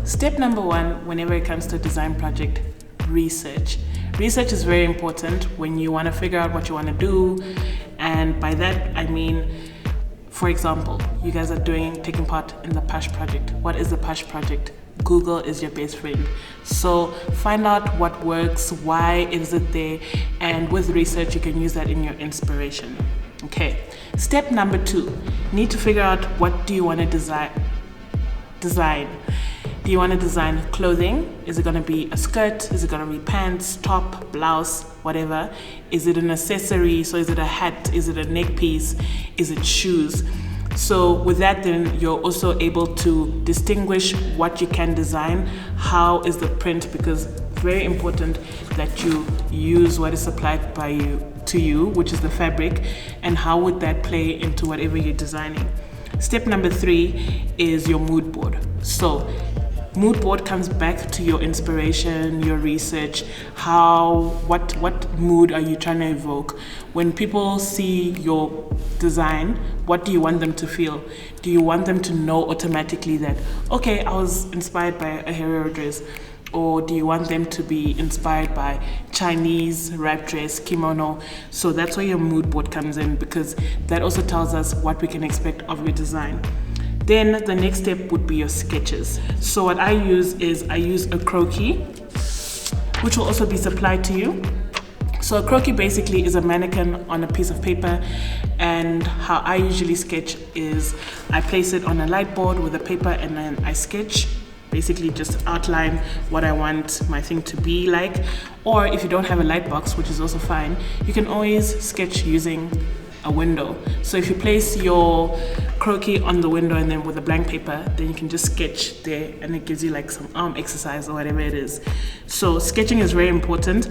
step number one, whenever it comes to a design project, research. Research is very important when you want to figure out what you want to do. And by that, I mean, for example, you guys are taking part in the PASCH project. What is the PASCH project? Google is your best friend. So find out what works, why is it there, and with research, you can use that in your inspiration. Okay. Step number 2, need to figure out what do you want to design. Do you want to design clothing? Is it going to be a skirt? Is it going to be pants, top, blouse, whatever? Is it an accessory? So is it a hat? Is it a neck piece? Is it shoes? So with that, then you're also able to distinguish what you can design. How is the print? Because it's very important that you use what is supplied to you, which is the fabric, and how would that play into whatever you're designing. Step number 3 is your mood board. So mood board comes back to your inspiration, your research, what mood are you trying to evoke? When people see your design, what do you want them to feel? Do you want them to know automatically that, okay, I was inspired by a hero dress? Or do you want them to be inspired by Chinese wrap dress, kimono? So that's where your mood board comes in, because that also tells us what we can expect of your design. Then the next step would be your sketches. So what I use is a croquis, which will also be supplied to you. So a croquis basically is a mannequin on a piece of paper, and how I usually sketch is I place it on a light board with a paper, and then I sketch, basically just outline what I want my thing to be like. Or if you don't have a light box, which is also fine, you can always sketch using a window. So if you place your croquis on the window and then with a blank paper, then you can just sketch there, and it gives you like some arm exercise or whatever it is. So sketching is very important.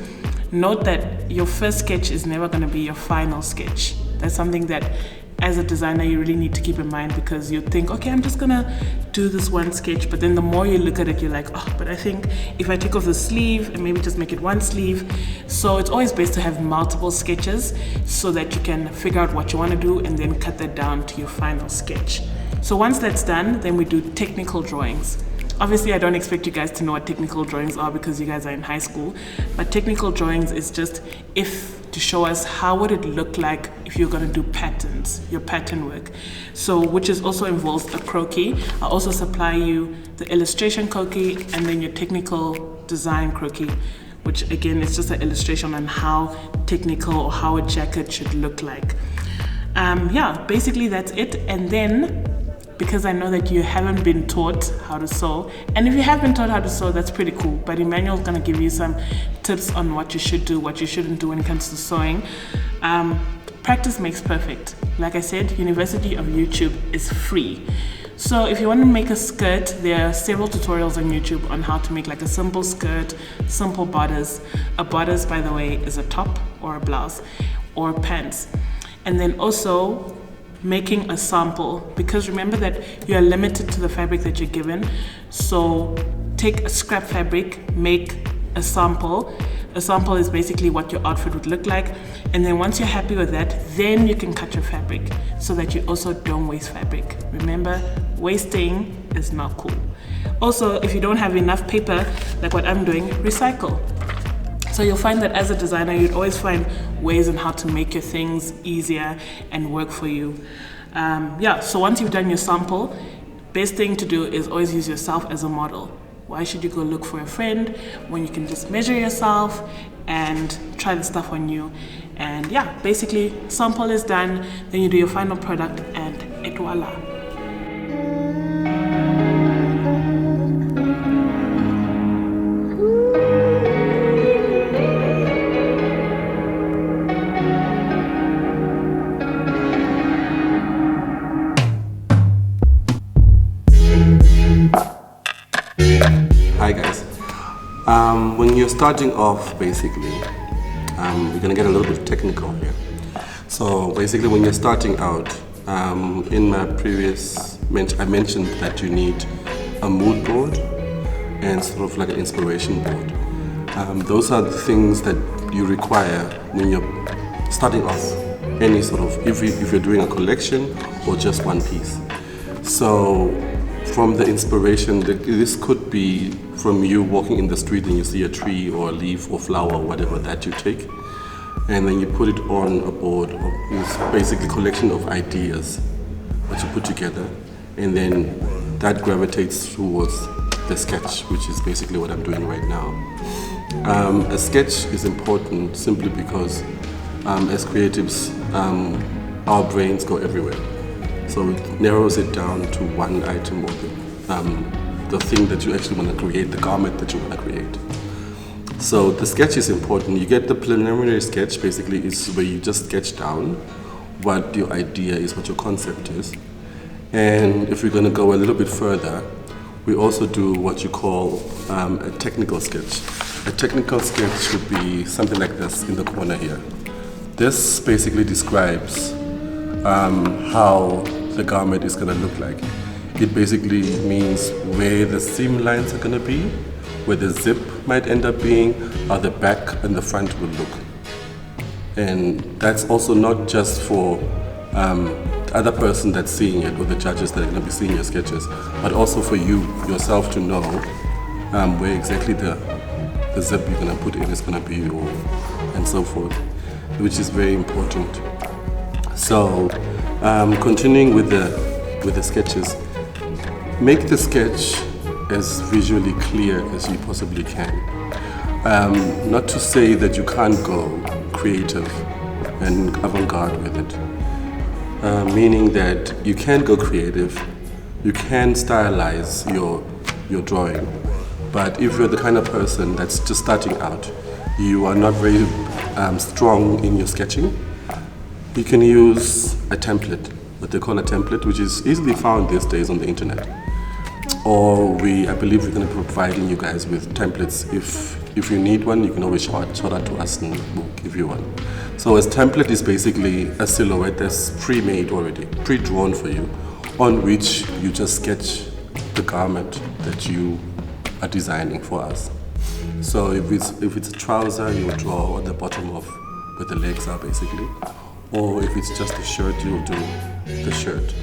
Note that your first sketch is never going to be your final sketch. That's something that as a designer you really need to keep in mind, because you think, okay, I'm just gonna do this one sketch, but then the more you look at it, you're like, oh, but I think if I take off the sleeve and maybe just make it one sleeve. So it's always best to have multiple sketches so that you can figure out what you want to do and then cut that down to your final sketch. So once that's done, then we do technical drawings. Obviously, I don't expect you guys to know what technical drawings are because you guys are in high school, but technical drawings is just to show us how would it look like if you're going to do patterns, your pattern work. So which is also involves a croquis. I'll also supply you the illustration croquis and then your technical design croquis, which again is just an illustration on how technical or how a jacket should look like. Basically that's it. And then, because I know that you haven't been taught how to sew, and if you have been taught how to sew, that's pretty cool, but Emmanuel's gonna give you some tips on what you should do, what you shouldn't do when it comes to sewing. Practice makes perfect. Like I said, University of YouTube is free. So if you want to make a skirt, there are several tutorials on YouTube on how to make like a simple skirt, simple bodice. A bodice, by the way, is a top or a blouse or pants. And then also making a sample, because remember that you are limited to the fabric that you're given. So take a scrap fabric, make a sample. A sample is basically what your outfit would look like, and then once you're happy with that, then you can cut your fabric so that you also don't waste fabric. Remember, wasting is not cool. Also, if you don't have enough paper, like what I'm doing, recycle. So you'll find that as a designer, you'd always find ways on how to make your things easier and work for you. So once you've done your sample, best thing to do is always use yourself as a model. Why should you go look for a friend when you can just measure yourself and try the stuff on you? And basically sample is done, then you do your final product and et voila. Hi guys. When you're starting off, basically, we're gonna get a little bit technical here. So basically, when you're starting out, in my previous I mentioned that you need a mood board and sort of like an inspiration board. Those are the things that you require when you're starting off any sort of, if you're doing a collection or just one piece. So from the inspiration, this could be from you walking in the street and you see a tree or a leaf or flower or whatever that you take, and then you put it on a board. It's basically a collection of ideas that you put together, and then that gravitates towards the sketch, which is basically what I'm doing right now. A sketch is important simply because as creatives, our brains go everywhere. So it narrows it down to one item, or the thing that you actually want to create, the garment that you want to create. So the sketch is important. You get the preliminary sketch, basically is where you just sketch down what your idea is, what your concept is. And if we're going to go a little bit further, we also do what you call a technical sketch. A technical sketch should be something like this in the corner here. This basically describes how the garment is going to look like. It basically means where the seam lines are going to be, where the zip might end up being, how the back and the front will look. And that's also not just for the other person that's seeing it, or the judges that are going to be seeing your sketches, but also for you yourself to know where exactly the zip you're going to put in is going to be, and so forth, which is very important. So continuing with the sketches, make the sketch as visually clear as you possibly can. Not to say that you can't go creative and avant-garde with it, meaning that you can go creative, you can stylize your drawing, but if you're the kind of person that's just starting out, you are not very strong in your sketching, you can use a template, what they call a template, which is easily found these days on the internet. Or I believe we're going to be providing you guys with templates. If you need one, you can always shout out to us and we'll give you one. So a template is basically a silhouette that's pre-made already, pre-drawn for you, on which you just sketch the garment that you are designing for us. So if it's a trouser, you will draw on the bottom of where the legs are basically. Or if it's just a shirt, you'll do the shirt.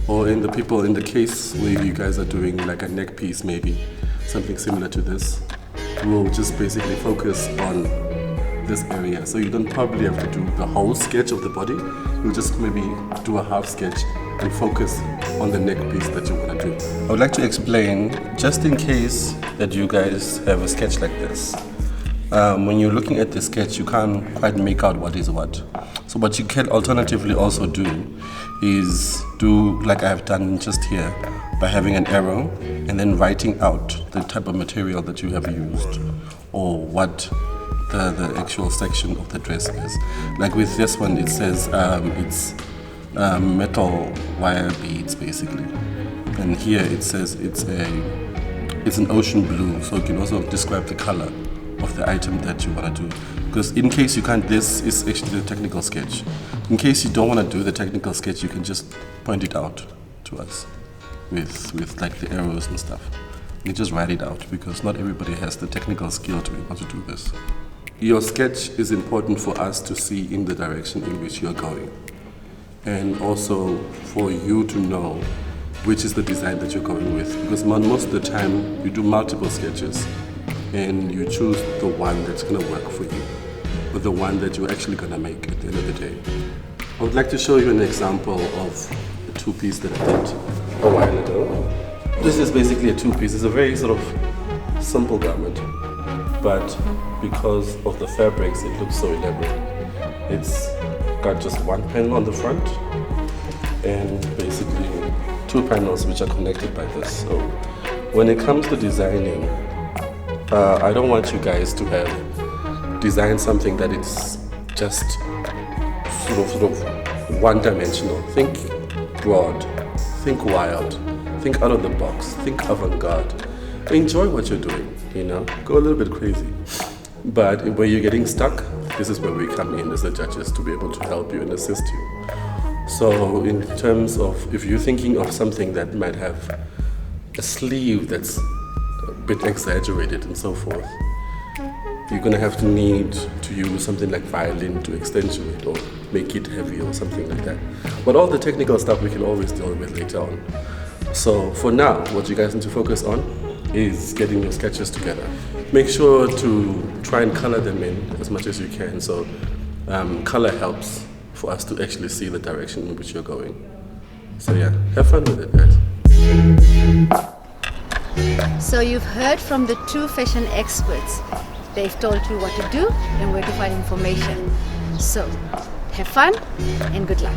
Or in the case where you guys are doing like a neck piece, maybe something similar to this, we'll just basically focus on this area. So you don't probably have to do the whole sketch of the body. You'll just maybe do a half sketch and focus on the neck piece that you want to do. I would like to explain, just in case that you guys have a sketch like this. When you're looking at the sketch, you can't quite make out what is what. So what you can alternatively also do is do like I have done just here, by having an arrow and then writing out the type of material that you have used, or what the actual section of the dress is. Like with this one, it says it's metal wire beads basically, and here it says it's an ocean blue, so it can also describe the color of the item that you want to do. Because in case you can't, this is actually the technical sketch. In case you don't want to do the technical sketch, you can just point it out to us with like the arrows and stuff. You just write it out, because not everybody has the technical skill to be able to do this. Your sketch is important for us to see in the direction in which you're going, and also for you to know which is the design that you're going with, because most of the time you do multiple sketches and you choose the one that's going to work for you, or the one that you're actually going to make at the end of the day. I would like to show you an example of a two-piece that I did a while ago. This is basically a two-piece. It's a very sort of simple garment, but because of the fabrics, it looks so elaborate. It's got just one panel on the front and basically two panels which are connected by this. So when it comes to designing, I don't want you guys to have designed something that it's just sort of one-dimensional. Think broad, think wild, think out of the box, think avant-garde. Enjoy what you're doing, you know, go a little bit crazy. But where you're getting stuck, this is where we come in as the judges to be able to help you and assist you. So in terms of, if you're thinking of something that might have a sleeve that's a bit exaggerated and so forth, you're going to have to need to use something like violin to accentuate or make it heavy or something like that. But all the technical stuff we can always deal with later on. So for now, what you guys need to focus on is getting your sketches together. Make sure to try and color them in as much as you can. So color helps for us to actually see the direction in which you're going. So yeah, have fun with it, guys. So you've heard from the two fashion experts. They've told you what to do and where to find information. So have fun and good luck.